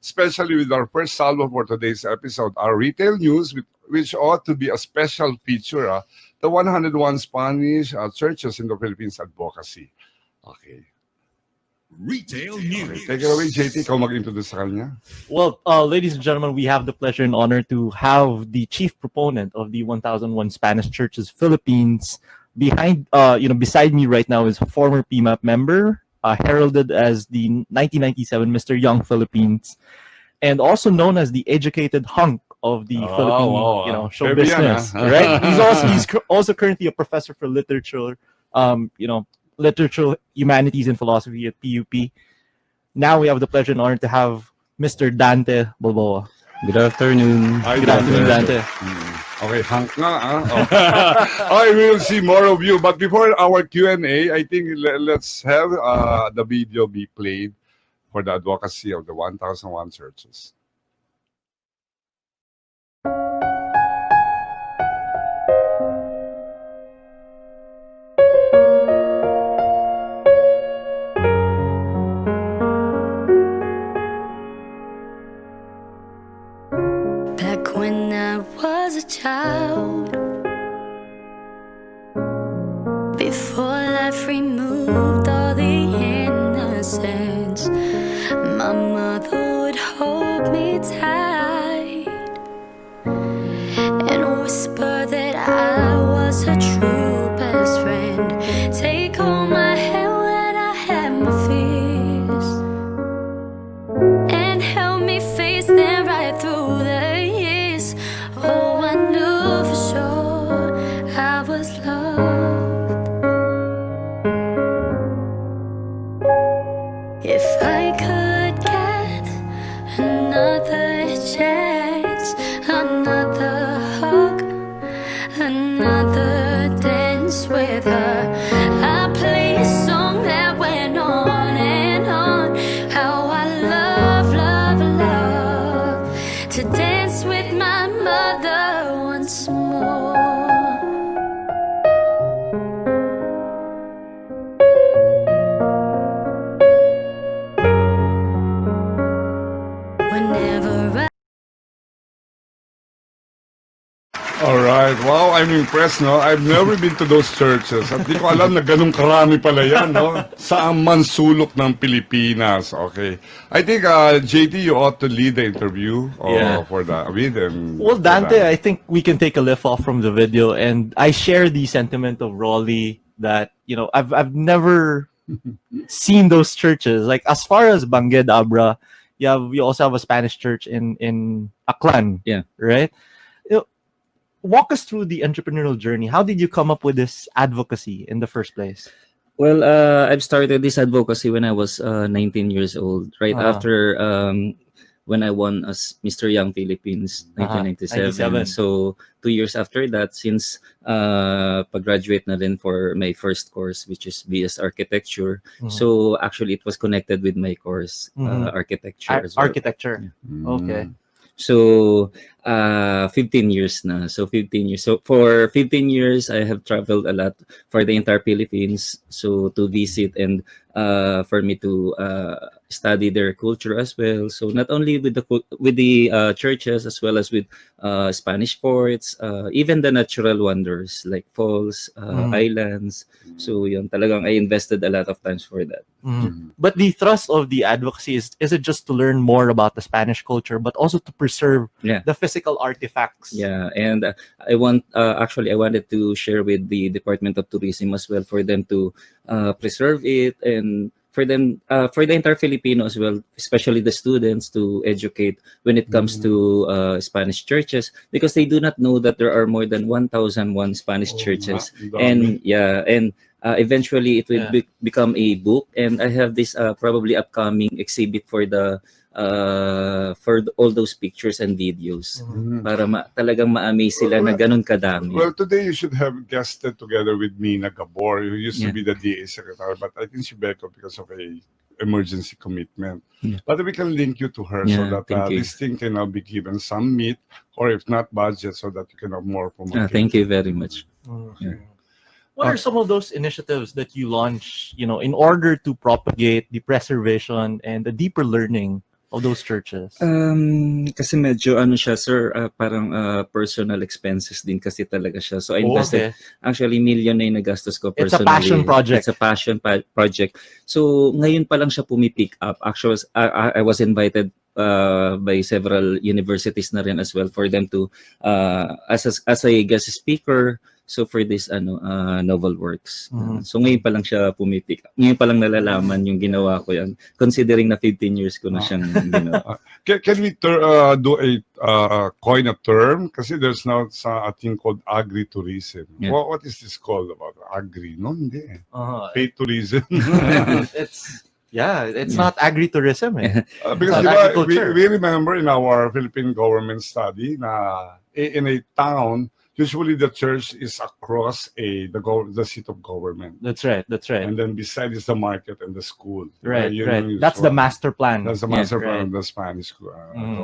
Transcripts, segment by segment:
especially with our first salvo for today's episode, our retail news, which ought to be a special feature, the 101 Spanish churches in the Philippines advocacy. Okay. Retail news. Take it away, JT. Ikaw mag-introduce sa kanya. Well, ladies and gentlemen, we have the pleasure and honor to have the chief proponent of the 1001 Spanish Churches Philippines beside me right now is a former PMAP member, heralded as the 1997 Mr. Young Philippines, and also known as the educated hunk of the Philippine, show business. Right? He's also currently a professor for literature, literature, humanities, and philosophy at PUP. Now we have the pleasure and honor to have Mr. Dante Balboa. Good afternoon. Hi, Good afternoon, Dante. Okay, hunk na. I will see more of you. But before our Q&A, I think let's have the video be played for the advocacy of the 1001 churches. Back when I was a child, before life removed all the innocence, my mother would hold me tight and whisper that I was her true best friend. Take hold my hand when I had my fears and help me face them right through the years. Oh, I knew for sure I was loved. If I could get another chance, another hug, another dance with her, I'd play a song that went on and on. How I love, love, love to dance with my mother once more. Whenever I All right. Wow, I'm impressed, no? I've never been to those churches. At di ko alam na ganun karami pala yan, no? Saan man sulok ng Pilipinas. Okay. I think, JT, you ought to lead the interview for the video. Well, Dante, I think we can take a lift off from the video, and I share the sentiment of Rolly that I've never seen those churches. Like as far as Bangged Abra, we also have a Spanish church in Aklan. Yeah. Right. Walk us through the entrepreneurial journey. How did you come up with this advocacy in the first place? Well, I've started this advocacy when I was 19 years old, right after when I won as Mr. Young Philippines 1997. 97. So 2 years after that, since pag-graduate na rin for my first course, which is BS Architecture. So actually, it was connected with my course, Architecture as well. Architecture. Mm. Okay. So 15 years na. So 15 years. So for 15 years, I have traveled a lot for the entire Philippines. So to visit and for me to study their culture as well. So not only with the churches as well as with Spanish forts, even the natural wonders like falls, islands. So yun, talagang I invested a lot of times for that. But the thrust of the advocacy is it just to learn more about the Spanish culture, but also to preserve the physical artifacts? Yeah, and I wanted to share with the Department of Tourism as well for them to preserve it, and for them, for the entire Filipino as well, especially the students, to educate when it comes to Spanish churches, because they do not know that there are more than 1,001 Spanish churches. And eventually it will become a book, and I have this probably upcoming exhibit for the all those pictures and videos para talagang ma-amaze sila na ganun kadami. Well, today you should have guested together with Mina Gabor, who used to be the DA secretary, but I think she backed up because of a emergency commitment. But we can link you to her so that this thing can now be given some meat, or if not budget, so that you can have more promotion. Thank you very much. What are some of those initiatives that you launch, in order to propagate the preservation and the deeper learning of those churches? Kasi medyo ano siya, sir, parang personal expenses din kasi talaga siya. So I invested, actually million na yung nagastos ko personally. It's a passion project. It's a passion project. So ngayon pa lang siya pumipick up. Actually, I was invited by several universities na rin as well for them to as a guest speaker. So for this novel works. So ngayon pa lang siya pumipick up. Ngayon pa lang nalalaman yung ginawa ko yan. Considering na 15 years ko na siyang ginawa. Can we do a coin a term? Kasi there's now a thing called agri-tourism. Yeah. What is this called about? Agri? No, hindi. Paid tourism. It's not agri-tourism. Because we remember in our Philippine government study na in a town, usually the church is across the seat of government. That's right. And then beside is the market and the school. Right. That's the master plan. That's the master plan of the Spanish school.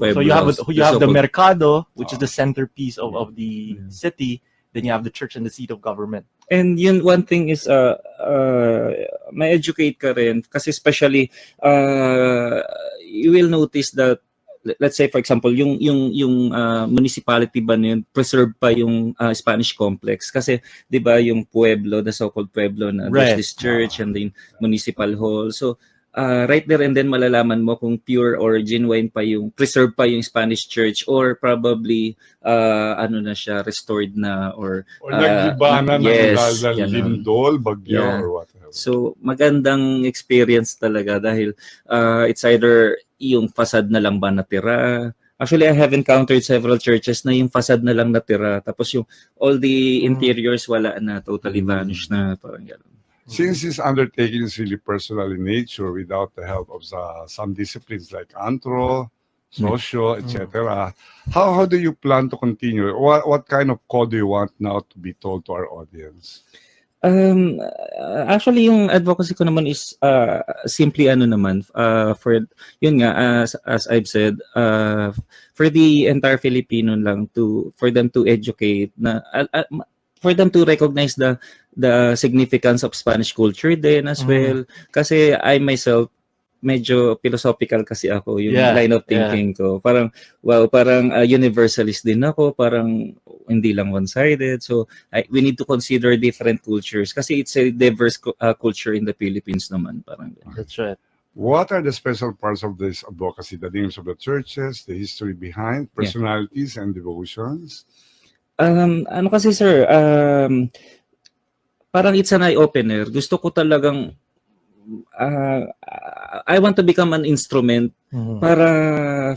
So you have the mercado, which is the centerpiece of the city. Then you have the church and the seat of government. And yun, one thing is, may educate ka rin. Kasi especially, you will notice that, let's say for example, yung municipality ba na yun, preserve pa yung Spanish complex. Kasi, di ba, yung pueblo, the so-called pueblo na there's this church and then municipal hall. So, right there and then malalaman mo kung pure or genuine pa yung, preserve pa yung Spanish church or probably, na siya, restored na or nagiba na ng lindol, bagyo or whatever. So, magandang experience talaga dahil it's either yung facade na lang ba natira. Actually, I have encountered several churches na yung facade na lang natira. Tapos yung all the interiors wala na, totally vanished na. Parang gano'n. Since this undertaking is really personal in nature without the help of some disciplines like anthro, socio, etc., how do you plan to continue? What kind of code do you want now to be told to our audience? Actually, yung advocacy ko naman is simply for yun nga, as I've said, for the entire Filipino lang for them to educate for them to recognize the significance of Spanish culture then as well. Kasi I myself, medyo philosophical kasi ako, yung line of thinking ko. Parang, universalist din ako, parang hindi lang one-sided. So, we need to consider different cultures kasi it's a diverse culture in the Philippines naman. Parang. That's right. What are the special parts of this advocacy? The names of the churches, the history behind, personalities, and devotions? Kasi sir, parang it's an eye-opener. Gusto ko talagang I want to become an instrument para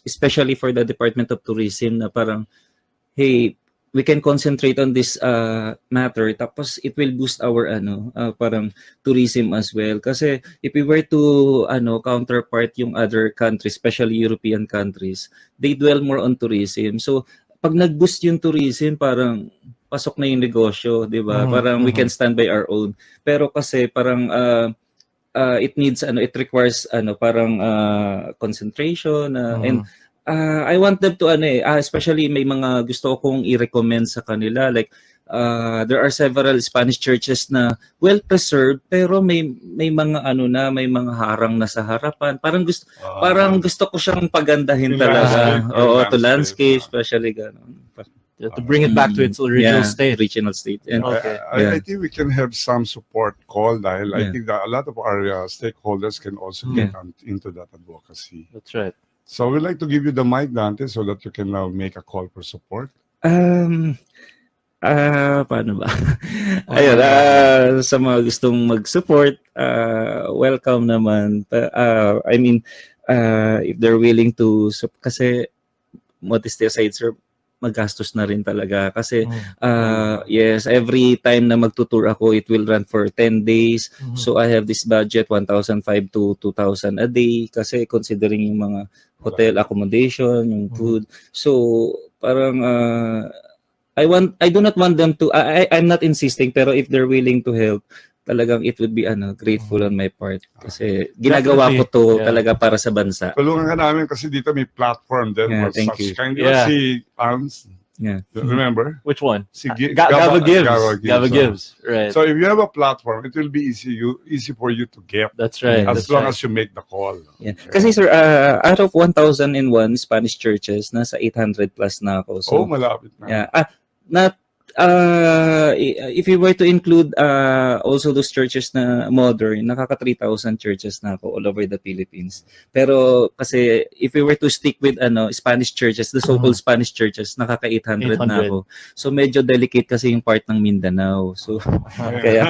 especially for the Department of Tourism na parang, hey, we can concentrate on this matter tapos it will boost our parang tourism as well. Kasi if we were to counterpart yung other countries, especially European countries, they dwell more on tourism. So pag nag-boost yung tourism, parang pasok na yung negosyo, di ba? Parang we can stand by our own. Pero kasi parang it needs it requires parang concentration and I want them to especially may mga gusto kong i-recommend sa kanila like there are several Spanish churches na well preserved pero may mga may mga harang na sa harapan. Parang gusto ko siyang pagandahin talaga. To landscape especially ganun. To bring it back to its original state. And, I think we can have some support call dahil I think that a lot of our stakeholders can also get into that advocacy. That's right. So we'd like to give you the mic, Dante, so that you can now make a call for support. Paano ba? Ayun, sa mga gustong mag-support, welcome naman. I mean, if they're willing to, kasi modesty aside, sir, magastos na rin talaga kasi yes, every time na magtutour ako it will run for 10 days. So I have this budget 1,500 to 2,000 a day kasi considering yung mga hotel accommodation, yung food. So parang I do not want them to I'm not insisting pero if they're willing to help talagang it would be grateful on my part kasi ginagawa ko to talaga para sa bansa. Tulungan ka namin kasi dito may platform din for such kind. Si Hans, Yeah. Remember? Which one? Si Gava gives. Gava so- gives. Right. So if you have a platform, it will be easy for you to get That's right. as That's long right. as you make the call. Yeah. Kasi sir, out of 1,001 Spanish churches, nasa 800 plus na ako. So, Oh, malapit na. yeah. Not if you were to include also those churches na modern, nakaka 3,000 churches na ako all over the Philippines. Pero kasi if we were to stick with Spanish churches, the so-called Spanish churches, nakaka 800 na ako. So medyo delicate kasi yung part ng Mindanao. So kaya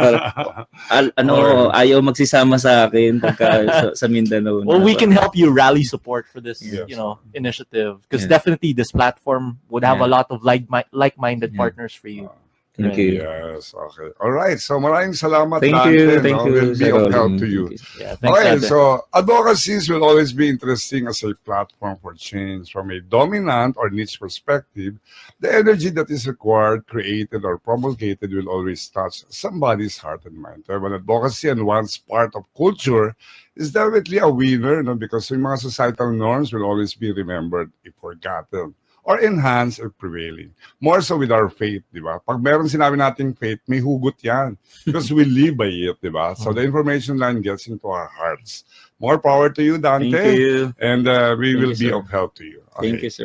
ayaw magsisama sa akin pagka sa Mindanao. Well, we can help you rally support for this, Yes. initiative, because Yeah. definitely this platform would have a Yeah. lot of like-minded Yeah. partners for you. Thank you. Yes, okay. All right. So maraming salamat, Thank Dante. you. Thank you. We'll be Sir of help Rolling. to you. Thank you. Yeah, thanks, Okay, Dante. so advocacies will always be interesting as a platform for change. From a dominant or niche perspective, the energy that is required, created, or promulgated will always touch somebody's heart and mind. To have an advocacy and one's part of culture is definitely a winner, because yung mga societal norms will always be remembered if forgotten or enhanced if prevailing. More so with our faith, di ba? Pag meron sinabi nating faith, may hugot yan. Because we live by it, di ba? So the information line gets into our hearts. More power to you, Dante. Thank you. And we Thank will you, be sir. of help to you. Thank Okay. you, sir.